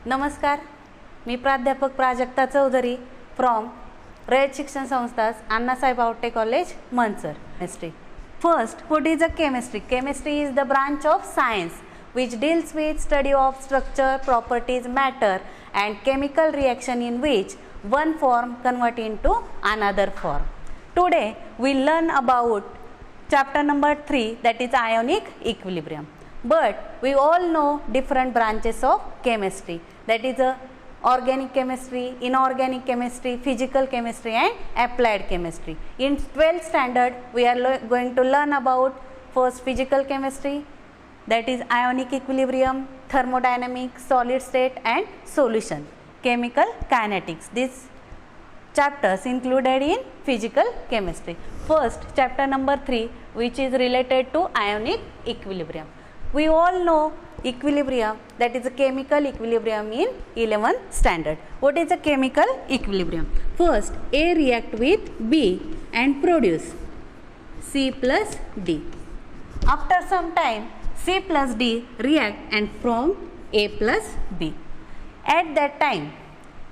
नमस्कार, मी प्राध्यापक Prajakta Chaudhary from Rayat Shikshan Sanstha's Annasaheb Awate college Manchar. Chemistry. First, what is a chemistry? Chemistry is the branch of science which deals with study of structure, properties, matter and chemical reaction in which one form convert into another form. Today we learn about chapter number 3, that is ionic equilibrium. But we all know different branches of chemistry, that is organic chemistry, inorganic chemistry, physical chemistry and applied chemistry. In 12th standard we are going to learn about first physical chemistry, that is ionic equilibrium, thermodynamics, solid state and solution, chemical kinetics. These chapters included in physical chemistry. First, chapter number 3, which is related to ionic equilibrium. We all know equilibrium, that is a chemical equilibrium in 11th standard. What is a chemical equilibrium? First, A react with B and produce C plus D. After some time, C plus D react and form A plus B. At that time,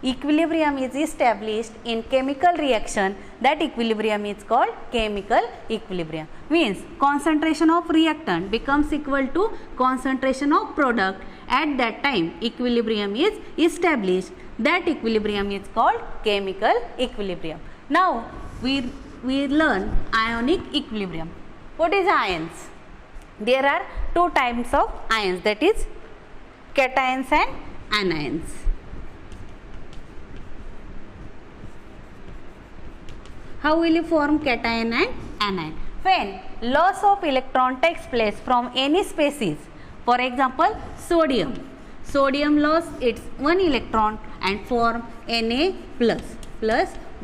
equilibrium is established in chemical reaction. That equilibrium is called chemical equilibrium. Means concentration of reactant becomes equal to concentration of product. At that time equilibrium is established. That equilibrium is called chemical equilibrium. Now we learn ionic equilibrium. What is ions? There are two types of ions, that is cations and anions. How will you form cation and anion? When loss of electron takes place from any species, for example sodium. Sodium loss its one electron and form Na plus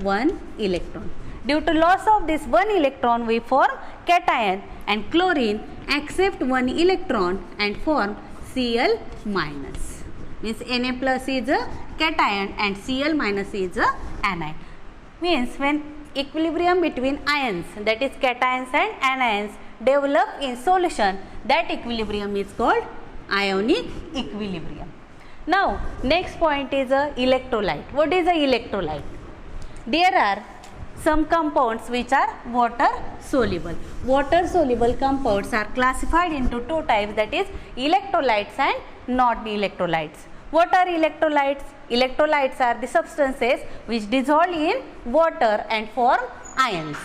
1 electron. Due to loss of this one electron we form cation, and chlorine accept one electron and form Cl minus. Means Na plus is a cation and Cl minus is a anion. Means when equilibrium between ions, that is cations and anions, develop in solution, that equilibrium is called ionic equilibrium. Now next point is a electrolyte. What is a electrolyte? There are some compounds which are water soluble. Water soluble compounds are classified into two types, that is electrolytes and non-electrolytes. What are electrolytes? Electrolytes are the substances which dissolve in water and form ions,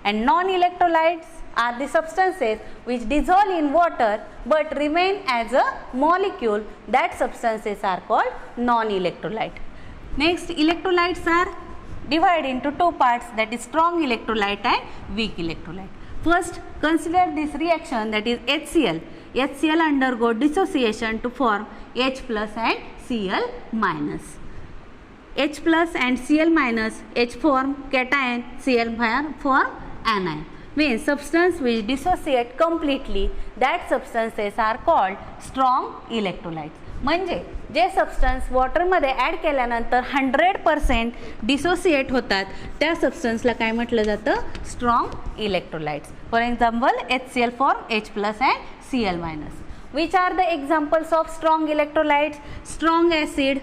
and non-electrolytes are the substances which dissolve in water but remain as a molecule. That substances are called non-electrolyte. Next, electrolytes are divided into two parts, that is strong electrolyte and weak electrolyte. First, consider this reaction, that is HCl. HCl undergo dissociation to form H plus and Cl minus. H plus and Cl minus, H form cation, Cl form anion. Means substance which dissociate completely, that substances are called strong electrolytes. म्हणजे जे substance वॉटरमध्ये add केल्यानंतर 100% dissociate होतात त्या सबस्टन्सला काय म्हटलं जातं? Strong electrolytes. For example HCl form H plus and Cl minus. Which are the examples of strong electrolytes? Strong acid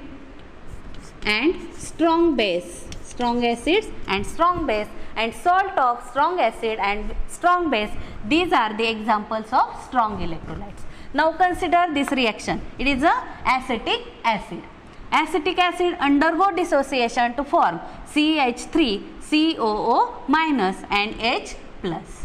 and strong base. Strong acids and strong base, and salt of strong acid and strong base. These are the examples of strong electrolytes. Now consider this reaction. It is a acetic acid. Acetic acid undergo dissociation to form CH3COO minus and H plus.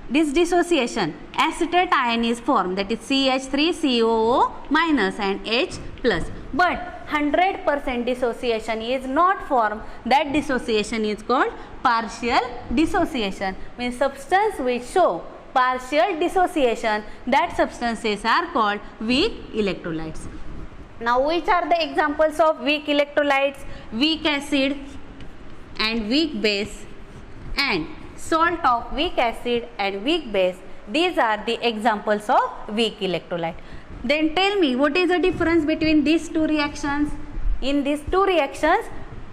This dissociation, acetate ion is formed, that is CH3COO minus and H plus. But 100% dissociation is not formed. That dissociation is called partial dissociation. Means substance which show partial dissociation, that substances are called weak electrolytes. Now which are the examples of weak electrolytes? Weak acid and weak base and salt of weak acid and weak base. These are the examples of weak electrolyte. Then tell me, what is the difference between these two reactions? In these two reactions,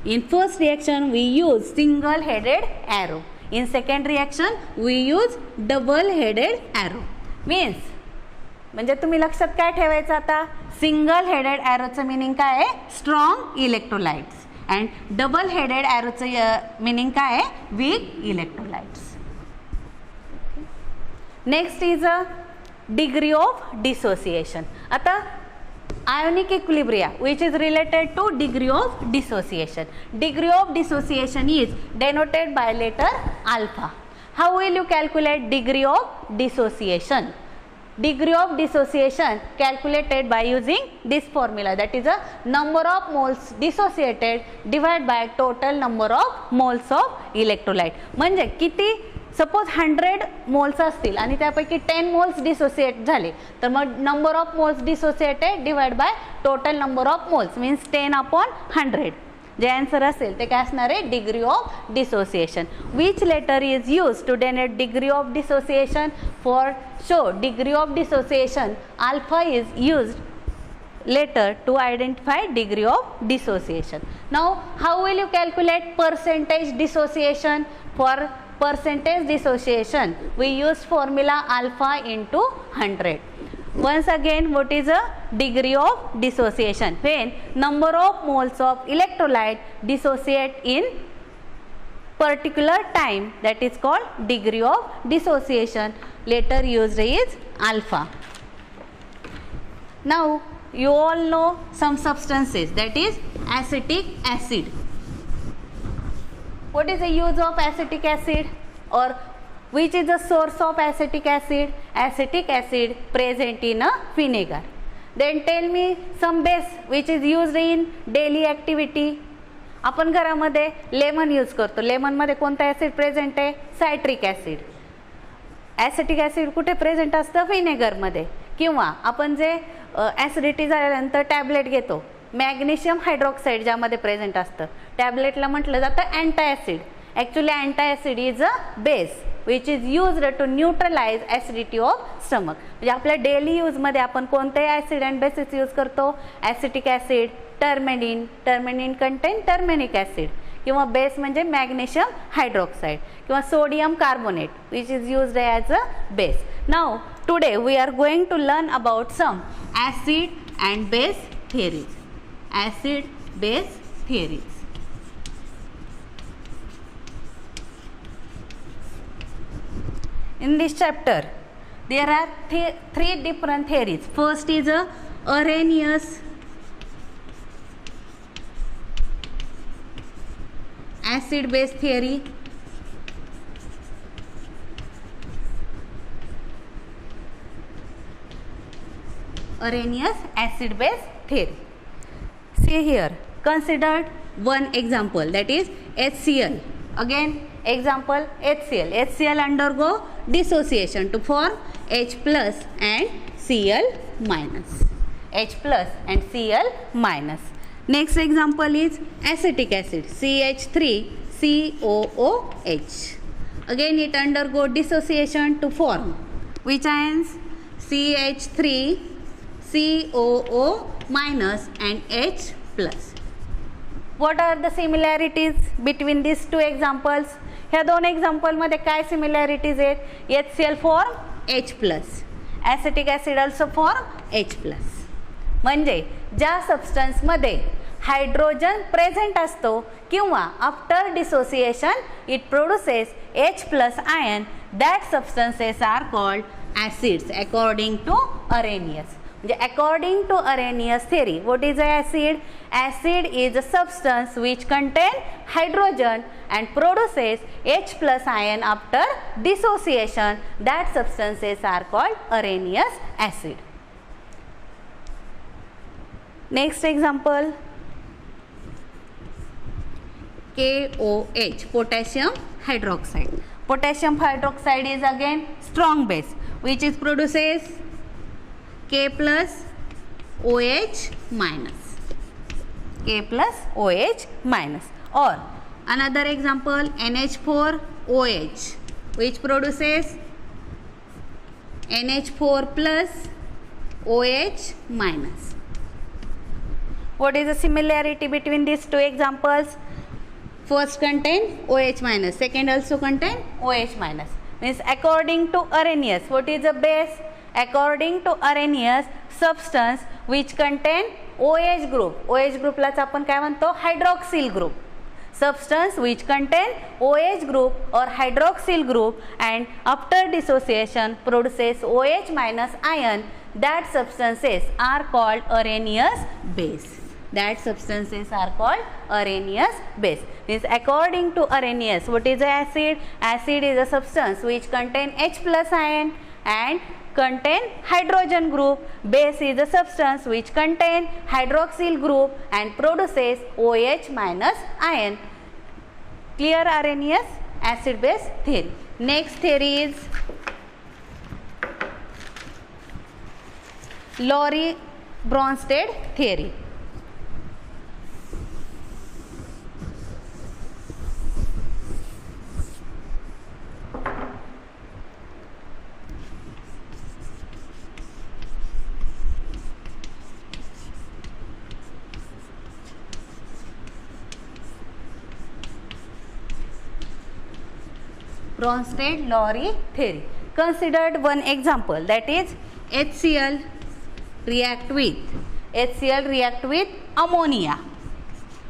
in first reaction we use single headed arrow. In second reaction we use double headed arrow. Means म्हणजे तुम्ही लक्षात काय ठेवायचं आता, single headed ॲरोचं meaning काय आहे, strong electrolytes, and double headed ॲरोचं मिनिंग काय आहे, weak electrolytes. Next is a degree of dissociation. आता ionic equilibria which is related to degree of dissociation. Degree of dissociation is denoted by letter alpha. How will you calculate degree of dissociation? Degree of dissociation calculated by using this formula, that is a number of moles dissociated divided by total number of moles of electrolyte. म्हणजे किती, suppose 100 moles असतील आणि त्यापैकी 10 moles dissociate झाले तर मग number of moles dissociated divide by total number of moles means 10/100. जे answer असेल ते काय असणार आहे, degree of dissociation. Which letter is use to denote degree of dissociation? For show degree of dissociation alpha is used letter to identify degree of dissociation. Now how will you calculate percentage dissociation? For percentage dissociation we use formula alpha into 100. Once again, what is a degree of dissociation? When number of moles of electrolyte dissociate in particular time, that is called degree of dissociation. Letter used is alpha. Now you all know some substances, that is acetic acid. What is the use of acetic acid, or which is the source of acetic acid? Acetic acid present in a vinegar. Then tell me some base which is used in daily activity. आपण घरामध्ये lemon use करतो, lemon मध्ये कोणता acid present आहे, citric acid. Acetic acid कुठे present असतं, व्हिनेगरमध्ये. किंवा आपण जे ॲसिडिटी झाल्यानंतर टॅबलेट घेतो, मॅग्नेशियम हायड्रॉक्साईड ज्यामध्ये प्रेझेंट असतं, टॅबलेटला म्हटलं जातं antacid. Actually antacid is a base which is used to neutralize acidity of stomach. म्हणजे आपल्या डेली यूजमध्ये आपण कोणतेही ॲसिड अँड बेसिस यूज करतो, acetic acid, turmeric, turmeric contain turmeric acid, किंवा बेस म्हणजे मॅग्नेशियम हायड्रॉक्साईड किंवा sodium carbonate which is used as a base. Now today we are going to learn about some acid and base theories. Acid base theories. In this chapter there are three different theories. First is a Arrhenius acid base theory. Arrhenius acid base theory. See here, consider one example, that is HCl. Again example HCl. HCl undergo dissociation to form H plus and Cl minus. H plus and Cl minus. Next example is acetic acid, CH3COOH. Again it undergo dissociation to form which ions, CH3COO minus and H plus. What are the similarities between these two examples? ह्या दोन example मध्ये काय similarities आहेत? HCl form H plus, acetic acid also form H plus. म्हणजे ज्या सबस्टन्समध्ये hydrogen present असतो किंवा after dissociation it produces H plus ion, that substances are called acids according to Arrhenius. According to Arrhenius theory, what is acid? Acid is a substance which contain hydrogen and produces H plus ion after dissociation. That substances are called Arrhenius acid. Next example, KOH, potassium hydroxide. Potassium hydroxide is again strong base which is produces K plus OH minus, K plus OH minus. Or another example, NH4OH which produces NH4 plus OH minus. What is the similarity between these two examples? First contain OH minus, second also contain OH minus. Means according to Arrhenius, what is the base? according to Arrhenius, substance which contain OH group. OH group लाच आपण काय म्हणतो, hydroxyl group. Substance which contain OH group or hydroxyl group and after dissociation produces OH minus ion, that substances are called Arrhenius base. That substances are called Arrhenius base. Means according to Arrhenius, what is the acid? Acid is a substance which contain H plus ion and contain hydrogen group. Base is a substance which contain hydroxyl group and produces OH minus ion. Clear Arrhenius acid base theory. Next theory is Lowry-Bronsted theory. Bronsted-Lowry theory. Considered one example, that is HCl react with ammonia.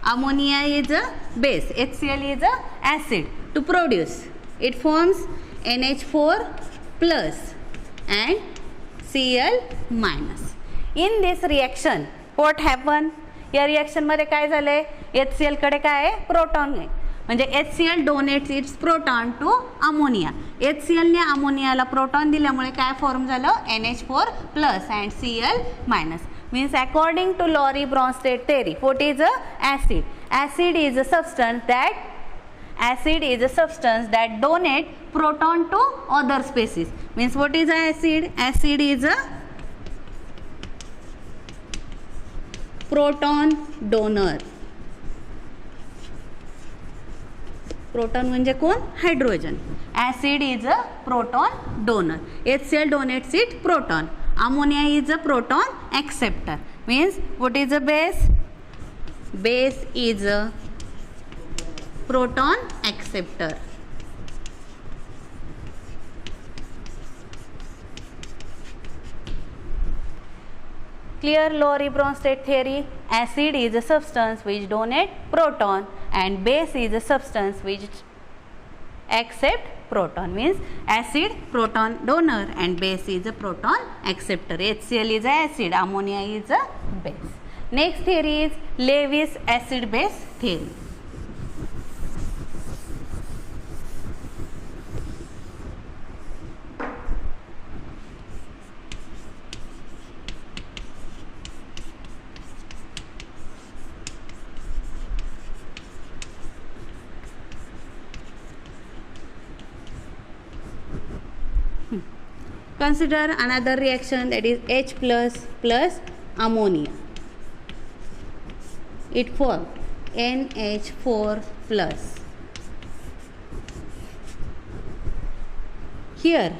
Ammonia is a base, HCl is a acid. To produce, it forms NH4 plus and Cl minus. In this reaction, what happen? या reaction मध्ये काय झालंय, HCl कडे काय आहे, proton आहे. म्हणजे HCl donates its proton to ammonia. HCl ने अमोनियाला प्रोटॉन दिल्यामुळे काय फॉर्म झालं, NH4 plus and Cl minus. Means according to Lowry-Bronsted theory, what is a acid? Acid is a substance that donate proton to other species. Means what is a acid? Acid is a proton donor. Proton म्हणजे कोण, hydrogen. Acid is a proton donor. HCl donates it proton. Ammonia is a proton acceptor. Means what is a base? Base is a proton acceptor. Clear Lowry-Bronsted theory. Acid is a substance which donate proton and base is a substance which accept proton. Means acid proton donor and base is a proton acceptor. HCl is a acid, ammonia is a base. Next theory is Lewis acid base theory. Consider another reaction, that is H plus ammonia. It forms NH4 plus. Here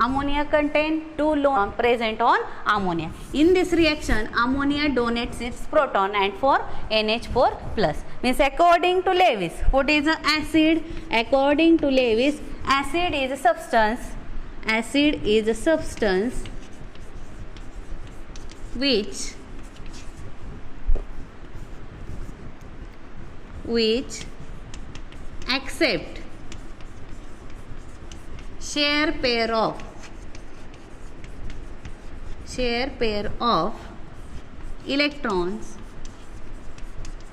ammonia contain two lone present on ammonia. In this reaction, ammonia donates its proton and for NH4 plus. Means according to Lewis, what is an acid? According to Lewis, acid is a substance. Acid is a substance which accept share pair of electrons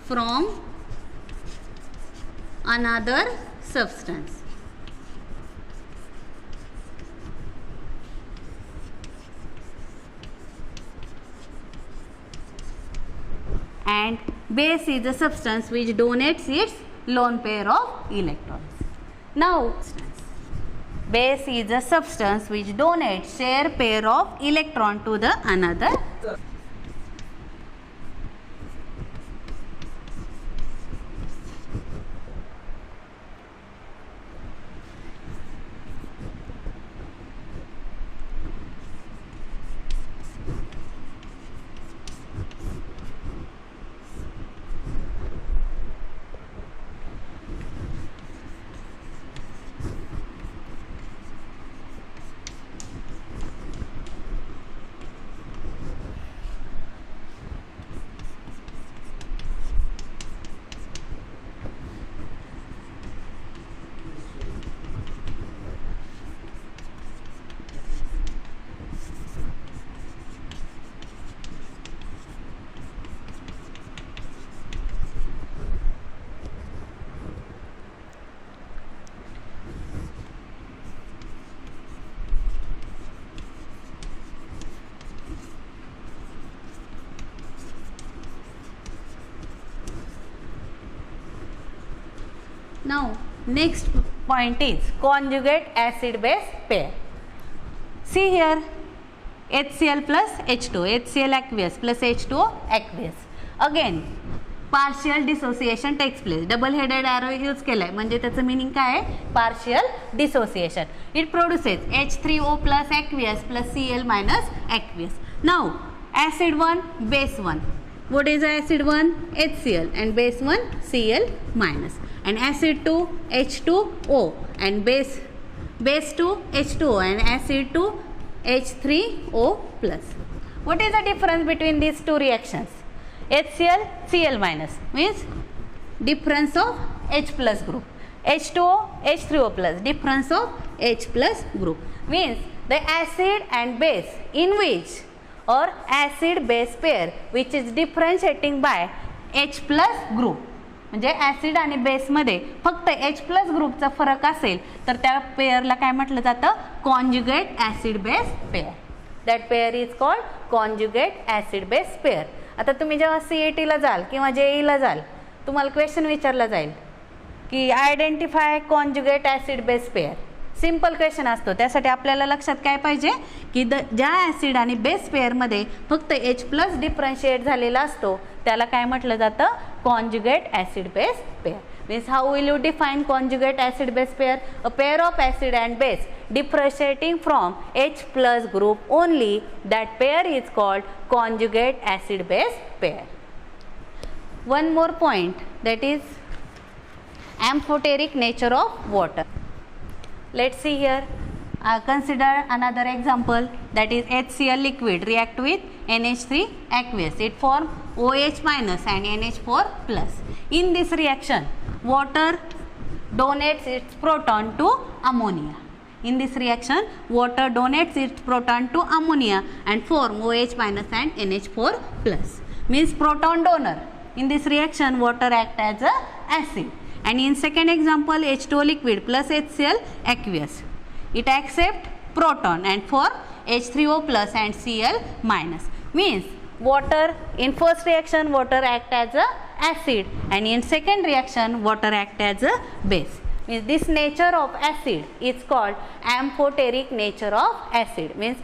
from another substance. And base is a substance which donates its lone pair of electrons. Now, base is a substance which donates share pair of electron to the another. Now next point is conjugate acid base pair. See here, HCl plus H2, HCl aqueous plus H2O aqueous. Again partial dissociation takes place. Double headed arrow use केलाय म्हणजे त्याचं meaning काय आहे? partial dissociation. It produces H3O plus aqueous plus Cl minus aqueous. Now acid 1, base 1. What is acid 1? HCl and base 1 Cl minus. And acid 2 H2O and base 2 H2O and acid 2 H3O plus. What is the difference between these two reactions? HCl Cl minus means difference of H plus group. H2O H3O plus difference of H plus group means the acid and base in which or acid base pair which is differentiating by H plus group. म्हणजे acid आणि बेसमध्ये फक्त H plus ग्रुपचा फरक असेल तर त्या पेअरला काय म्हटलं जातं? Conjugate acid base pair. That pair is called conjugate acid base pair. आता तुम्ही जेव्हा CATला जाल किंवा JEEला जाल तुम्हाला क्वेश्चन विचारला जाईल की identify conjugate acid base pair. Simple question असतो. त्यासाठी आपल्याला लक्षात काय पाहिजे की ज्या ॲसिड आणि बेस पेअरमध्ये फक्त H प्लस डिफरन्शिएट झालेला असतो त्याला काय म्हटलं जातं? Conjugate acid base pair. Means how will you define conjugate acid base pair? A pair of acid and base differentiating from H plus group only, that pair is called conjugate acid base pair. One more point, that is amphoteric nature of water. Let's see here. Consider another example, that is HCl liquid react with NH3 aqueous. It form OH minus and NH4 plus. In this reaction, water donates its proton to ammonia. In this reaction, water donates its proton to ammonia and form OH minus and NH4 plus. Means proton donor. In this reaction, water act as a acid. And in second example, H2O liquid plus HCl aqueous. It accept proton and form H3O plus and Cl minus. Means water in first reaction water act as a acid and in second reaction water act as a base. Means this nature of acid is called amphoteric nature of acid. Means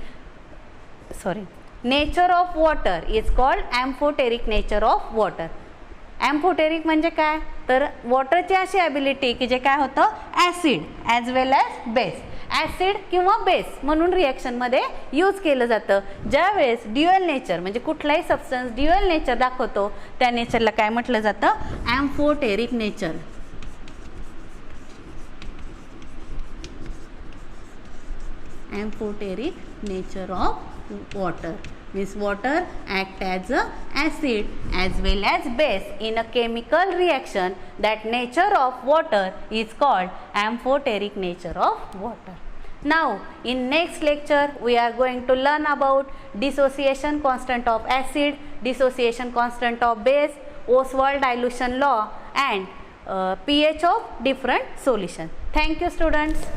nature of water is called amphoteric nature of water. Amphoteric म्हणजे काय? तर वॉटरची अशी ability की जे काय होतं acid as well as base. Acid किंवा base म्हणून रिॲक्शनमध्ये use केलं जातं. ज्यावेळेस ड्युअल नेचर म्हणजे कुठलाही सबस्टन्स ड्युअल नेचर दाखवतो त्या नेचरला काय म्हटलं जातं? ॲम्फोटेरिक nature. Amphoteric nature of water means water act as a acid as well as base in a chemical reaction. That nature of water is called amphoteric nature of water. Now in next lecture we are going to learn about dissociation constant of acid, dissociation constant of base, Ostwald dilution law and pH of different solutions. Thank you students.